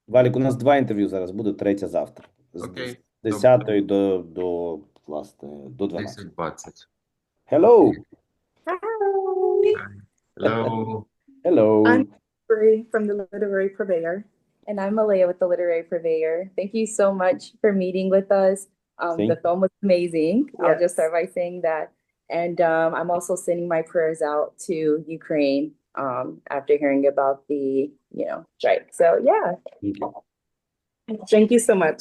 Валік, у нас два інтерв'ю зараз буде, третє завтра. З Окей, добре. 10 власне, до 12. 10-20. Hello! Hi, Hello. I'm Hello! Ivory from the Literary Purveyor. And I'm Malea with the Literary Purveyor. Thank you so much for meeting with us. The Thank film was amazing. I'll just Yes. start by saying that. And I'm also sending my prayers out to Ukraine after hearing about the, strike. So yeah. you. Thank you so much.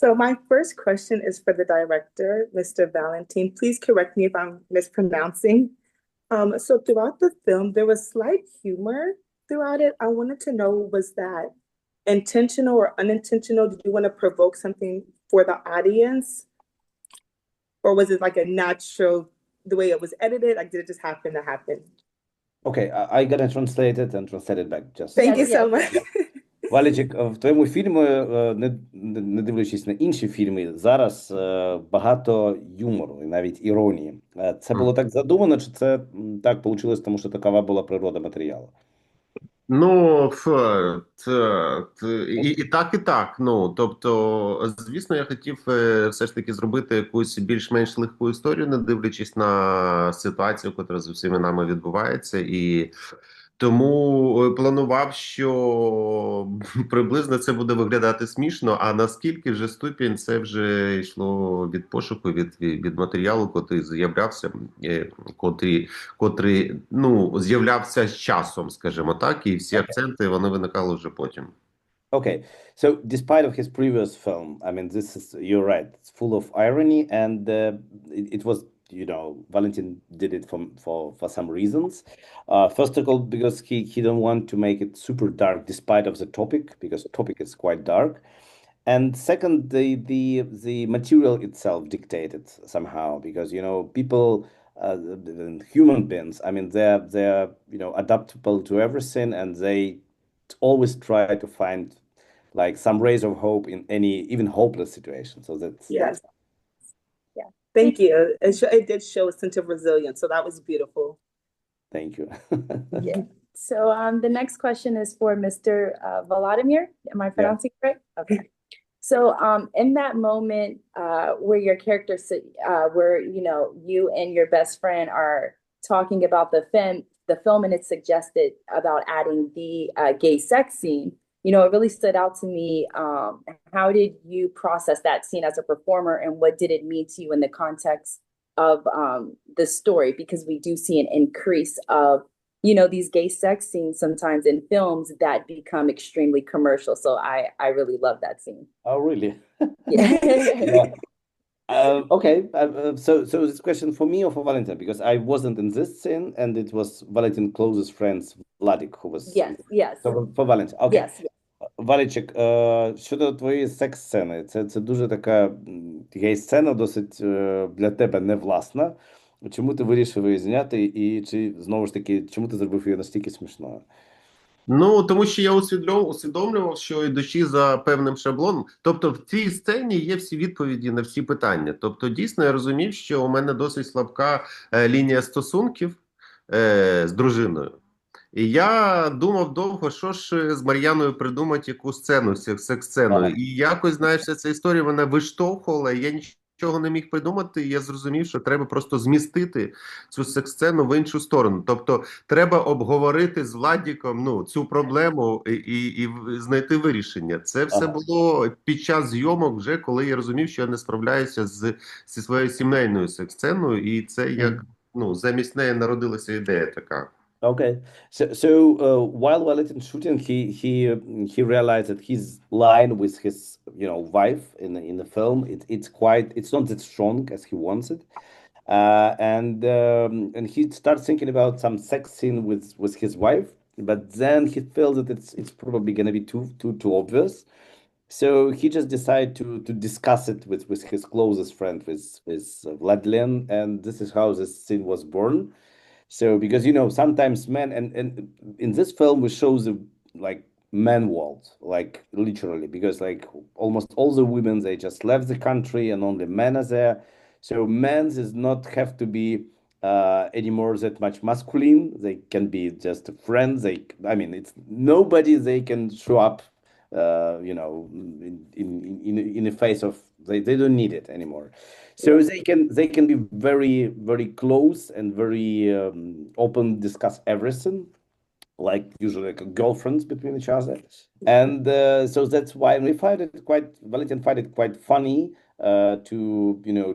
So my first question is for the director, Mr. Valentyn. Please correct me if I'm mispronouncing. So throughout the film, there was slight humor throughout it. I wanted to know, was that intentional or unintentional? Did you want to provoke something for the audience? Or was it like a natural, the way it was edited? Like, did it just happen to happen? Okay, I gonna translate it and translate it back. Just Thank Yes, you so yes, much. Валічик, в твоєму фільмі, не дивлячись на інші фільми, зараз багато юмору і навіть іронії. Це було так задумано, чи це так вийшло, тому що такова була природа матеріалу? Ну, і так, і так. Ну, тобто, звісно, я хотів все ж таки зробити якусь більш-менш легку історію, не дивлячись на ситуацію, яка з усіма нами відбувається, і тому планував, що приблизно це буде виглядати смішно. А наскільки вже ступінь, це вже йшло від пошуку, від матеріалу, котрий з'являвся, котрий ну з'являвся з часом, скажімо так, і всі акценти вони виникали вже потім. Okay, so despite of his previous film, I mean, this is, you're right, it's full of irony, and it was, Valentyn did it for some reasons. First of all, because he don't want to make it super dark, despite of the topic, because topic is quite dark. And second, the material itself dictated somehow, because people, the human beings. I mean, they're adaptable to everything, and they always try to find like some rays of hope in any even hopeless situation. So that's Yes. yeah. Thank you. It did show a sense of resilience. So that was beautiful. thank you. Yeah. So the next question is for Mr. Volodymyr. Am I pronouncing it right? Okay. So in that moment where your character, where you and your best friend are talking about the film, and it suggested about adding the gay sex scene. It really stood out to me. How did you process that scene as a performer, and what did it mean to you in the context of the story? Because we do see an increase of these gay sex scenes sometimes in films that become extremely commercial. So I really love that scene. Oh, really? Yeah. Yeah. Okay. So this question for me or for Valentyn? Because I wasn't in this scene, and it was Valentyn's closest friend, Vladik, who was. Yes. So for Valentyn. Okay. Yes. Валічик, щодо твоєї секс-сцени, це дуже така гей-сцена, досить для тебе невласна. Чому ти вирішив її зняти, і чи знову ж таки, чому ти зробив її настільки смішною? Ну тому що я усвідомлював, що йдучи за певним шаблоном, тобто в цій сцені є всі відповіді на всі питання. Тобто, дійсно, я розумів, що у мене досить слабка лінія стосунків з дружиною. І я думав довго, що ж з Мар'яною придумати яку сцену, секс-сцену. І якось, знаєш, ця історія мене виштовхувала, і я нічого не міг придумати, і я зрозумів, що треба просто змістити цю секс-сцену в іншу сторону. Тобто треба обговорити з Владіком цю проблему і знайти вирішення. Це все було під час зйомок вже, коли я розумів, що я не справляюся зі своєю сімейною секс-сценою, і це як, замість неї народилася ідея така. Okay, so while Valentyn shooting, he realized that his line with his wife in the film, it's not that strong as he wants it, and he starts thinking about some sex scene with his wife, but then he feels that it's probably gonna be too obvious, so he just decided to discuss it with his closest friend, with Vladlen, and this is how this scene was born. So because sometimes men, and in this film we show the like man world, like literally, because like almost all the women, they just left the country and only men are there. So men does not have to be anymore that much masculine. They can be just friends. I mean, it's nobody they can show up you know, in the face of they don't need it anymore. So they can be very very close and very open, discuss everything, like usually like girlfriends between each other. And so that's why we find it quite, Valentyn find it quite funny to, you know,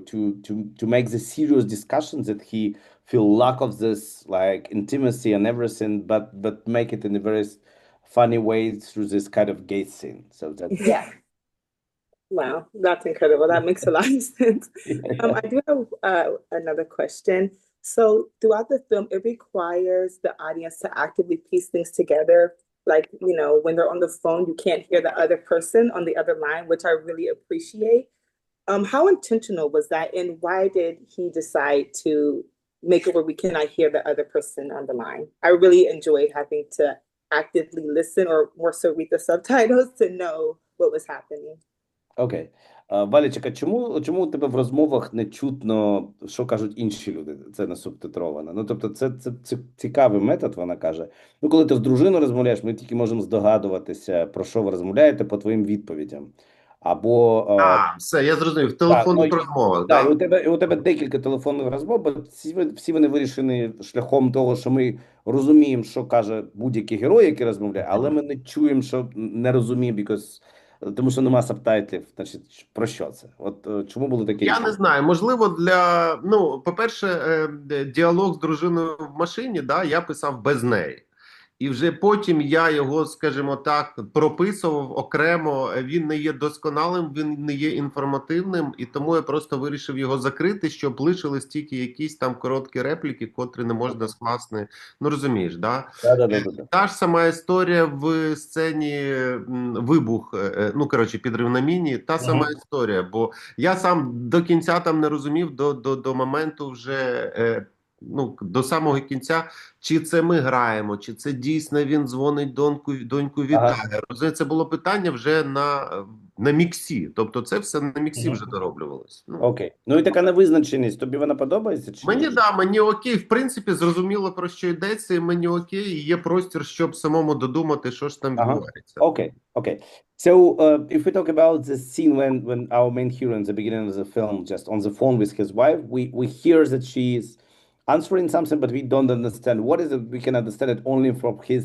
to make the serious discussions that he feel lack of this like intimacy and everything, but make it in a very funny way through this kind of gay scene. So that's Yeah. Wow, that's incredible. That makes a lot of sense. I do have another question. So throughout the film, it requires the audience to actively piece things together. Like, you know, when they're on the phone, you can't hear the other person on the other line, which I really appreciate. How intentional was that, and why did he decide to make it where we cannot hear the other person on the line? I really enjoyed having to actively listen, or more so read the subtitles to know what was happening. Окей. Валічка, чому у тебе в розмовах не чутно, що кажуть інші люди? Це не субтитровано. Ну, тобто, це цікавий метод, вона каже. Ну, коли ти з дружиною розмовляєш, ми тільки можемо здогадуватися, про що ви розмовляєте по твоїм відповідям. Або Все, я зрозумів. В так, ну, телефонних розмовах, так, да? і у тебе декілька телефонних розмов, бо всі вони вирішені шляхом того, що ми розуміємо, що каже будь-який герой, який розмовляє, але ми не чуємо, що не розуміємо, тому що нема субтитрів. Значить, про що це? От чому було таке Я не рішення? знаю, можливо, ну, по-перше, діалог з дружиною в машині, да, я писав без неї. І вже потім я його, скажімо так, прописував окремо. Він не є досконалим, він не є інформативним, і тому я просто вирішив його закрити, щоб лишились тільки якісь там короткі репліки, котрі не можна скласти. Ну, розумієш, да? Да. Та ж сама історія в сцені вибух, ну, коротше, підрив на міні, та сама історія, бо я сам до кінця там не розумів, до моменту вже, ну, до самого кінця, чи це ми граємо, чи це дійсно він дзвонить доньку Ага. вітає. Розумієте, це було питання вже на міксі, тобто це все на міксі вже дороблювалось. Ну. Окей. Ну і така невизначеність, тобі вона подобається чи ні? Мені окей, в принципі, зрозуміло, про що йдеться, і мені окей, і є простір, щоб самому додумати, що ж там відбувається. Okay. So, if we talk about the scene when our main hero in the beginning of the film just on the phone with his wife, we hear that she's answering something, but we don't understand what is it. We can understand it only from his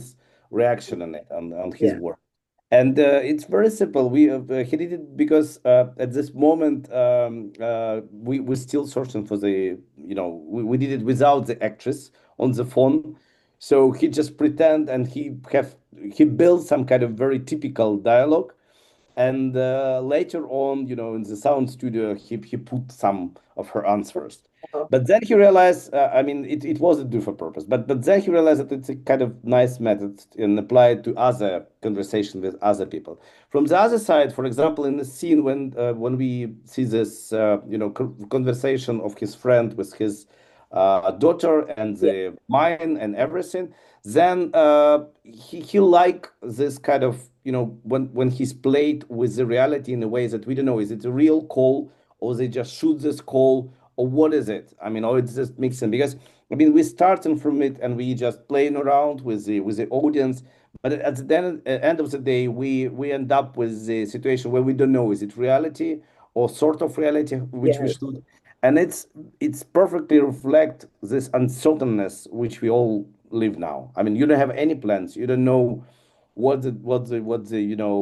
reaction on it, on his Yeah. work. And it's very simple. He did it because at this moment we're still searching for the, you know, we did it without the actress on the phone. So he just pretend and he built some kind of very typical dialogue, and later on, you know, in the sound studio, he put some of her answers. Oh. But then he realized, I mean, it wasn't due for purpose. But then he realized that it's a kind of nice method and apply it to other conversation with other people. From the other side, for example, in the scene when we see this, you know, conversation of his friend with his daughter and the mine and everything, then he like this kind of, you know, when he's played with the reality in a way that we don't know, is it a real call or they just shoot this call or what is it? I mean, or it's just mixing, because I mean we're starting from it and we just playing around with the audience, but at the end of the day we end up with the situation where we don't know, is it reality or sort of reality which we should, and it's perfectly reflect this uncertainness which we all live now. I mean, you don't have any plans, you don't know what the you know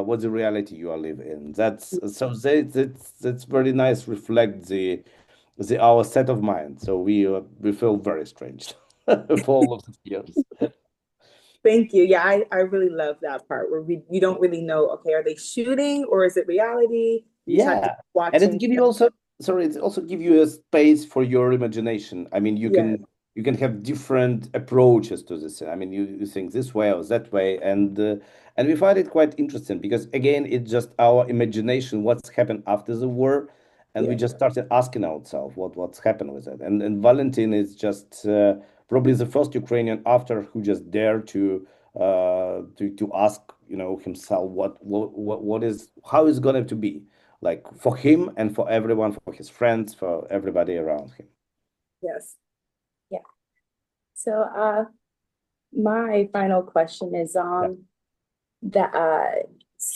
what the reality you are living in. That's so that's very nice, reflect the our set of mind. So we feel very strange for all of the years. Thank you. Yeah, I really love that part where you don't really know, okay, are they shooting or is it reality? You just have to Yeah, watch and it and give you also, sorry, it also give you a space for your imagination. I mean, yeah, you can have different approaches to this. I mean, you think this way or that way, and we find it quite interesting because again, it's just our imagination, what's happened after the war, and we yeah, just started asking ourselves what's happened with it. And Valentyn is just probably the first Ukrainian actor who just dared to ask, you know, himself what is, how is going to be like for him and for everyone, for his friends, for everybody around him. yes. Yeah. So my final question is the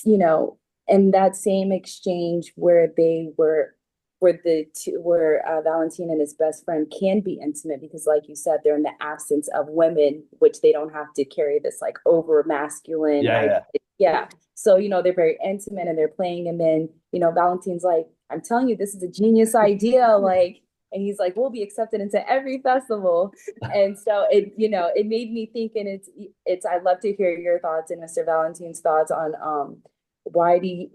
you know, in that same exchange where they were, where Valentyn and his best friend can be intimate, because like you said, they're in the absence of women, which they don't have to carry this like over masculine. Yeah. So, you know, they're very intimate and they're playing. And then, you know, Valentyn's like, I'm telling you, this is a genius idea. Like, and he's like, we'll be accepted into every festival. And so it, you know, it made me think, and I'd love to hear your thoughts and Mr. Valentyn's thoughts on why do you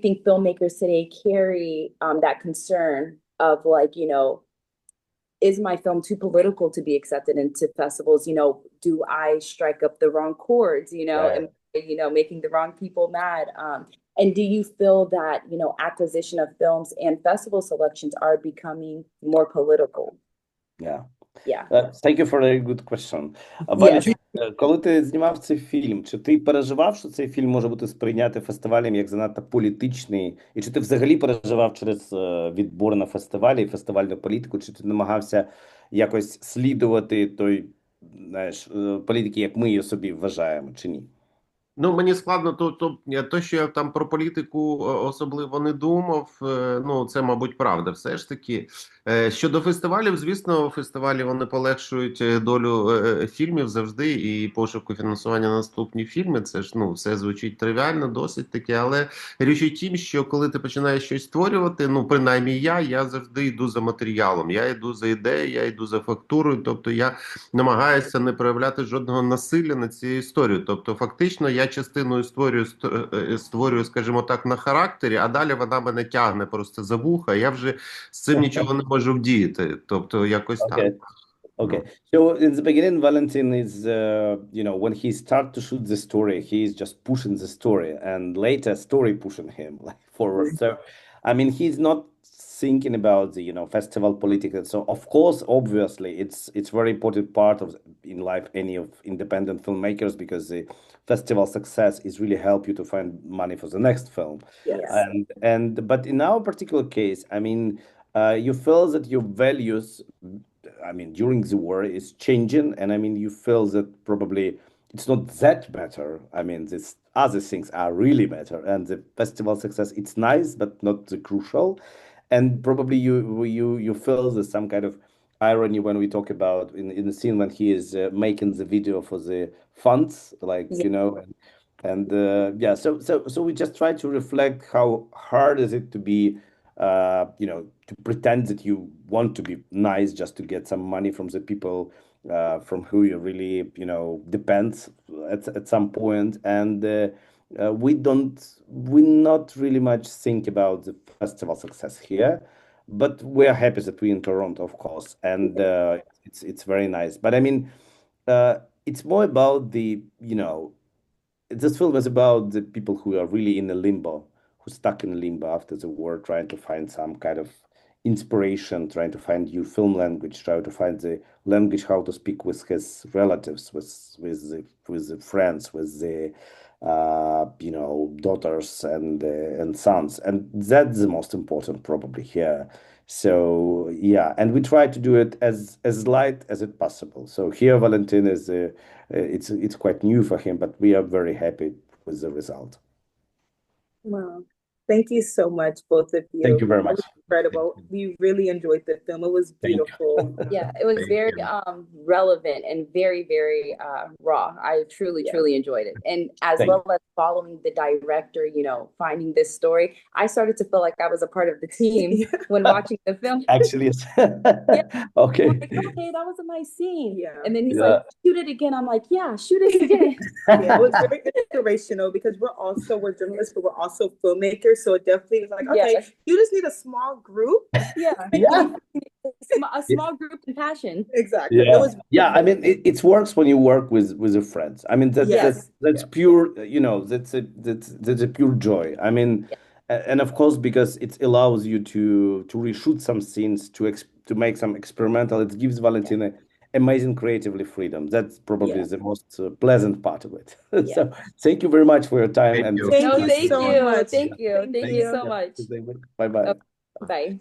think filmmakers today carry that concern of like, you know, is my film too political to be accepted into festivals? You know, do I strike up the wrong chords? You know, and you know, making the wrong people mad. And do you feel that, you know, acquisition of films and festival selections are becoming more political? Yeah. Thank you for a good question. Валічка, коли ти знімав цей фільм, чи ти переживав, що цей фільм може бути сприйнятий фестивалем як занадто політичний? І чи ти взагалі переживав через відбор на фестивалі і фестивальну політику? Чи ти намагався якось слідувати той, знаєш, політики, як ми її собі вважаємо, чи ні? Ну, мені складно, то, що я там про політику особливо не думав, ну, це, мабуть, правда. Все ж таки, щодо фестивалів, звісно, фестивалі, вони полегшують долю фільмів завжди, і пошуку фінансування на наступні фільми, це ж, ну, все звучить тривіально, досить таки, але річ у тім, що коли ти починаєш щось створювати, ну, принаймні я завжди йду за матеріалом, я йду за ідеєю, я йду за фактурою, тобто я намагаюся не проявляти жодного насилля на цю історію, тобто фактично я частиною створюю, скажімо так, на характері, а далі вона мене тягне просто за вуха, я вже з цим нічого не можу вдіяти, тобто якось так. Okay. So in the beginning, Valentyn is, you know, when he starts to shoot the story, he's just pushing the story, and later story pushing him like forward. So, I mean, he's not thinking about the, you know, festival politics. So, of course, obviously, it's very important part of in life any of independent filmmakers, because the festival success is really help you to find money for the next film. But in our particular case, I mean, you feel that your values, I mean, during the war is changing, and I mean, you feel that probably it's not that better. I mean, these other things are really better, and the festival success, it's nice, but not the crucial. And probably you feel there's some kind of irony when we talk about in the scene when he is making the video for the funds, like, you know, and yeah, so we just try to reflect how hard is it to be, you know, to pretend that you want to be nice just to get some money from the people from who you really, you know, depends at some point. And we not really much think about the festival success here, but we're happy that we're in Toronto, of course, and it's very nice. But I mean, it's more about the, you know, this film is about the people who are really in a limbo, who stuck in limbo after the war, trying to find some kind of inspiration, trying to find new film language, trying to find the language how to speak with his relatives, with the friends, with the you know, daughters and sons, and that's the most important probably here. So yeah, and we try to do it as light as it possible. So here, Valentyn is it's quite new for him, but we are very happy with the result. Wow. Thank you so much, both of you. Thank you very much. Incredible. We really enjoyed the film. It was beautiful. Yeah, it was very relevant and very, very raw. I truly enjoyed it. And as well as following the director, you know, finding this story, I started to feel like I was a part of the team when watching the film. Actually, yes. Okay. Like, okay, that was a nice scene. Yeah. And then he's like, shoot it again. I'm like, yeah, shoot it again. Yeah, it was very inspirational because we're journalists, but we're also filmmakers. So it definitely was like, okay, you just need a small group. A small group and passion. Exactly. Yeah. I mean, it works when you work with your friends. I mean, that's pure. You know, that's a pure joy. I mean, and of course, because it allows you to reshoot some scenes, to make some experimental. It gives Valentyn amazing creatively freedom. That's probably the most pleasant part of it. So thank you very much for your time. Thank you so much. Thank you so much. Bye-bye. Bye.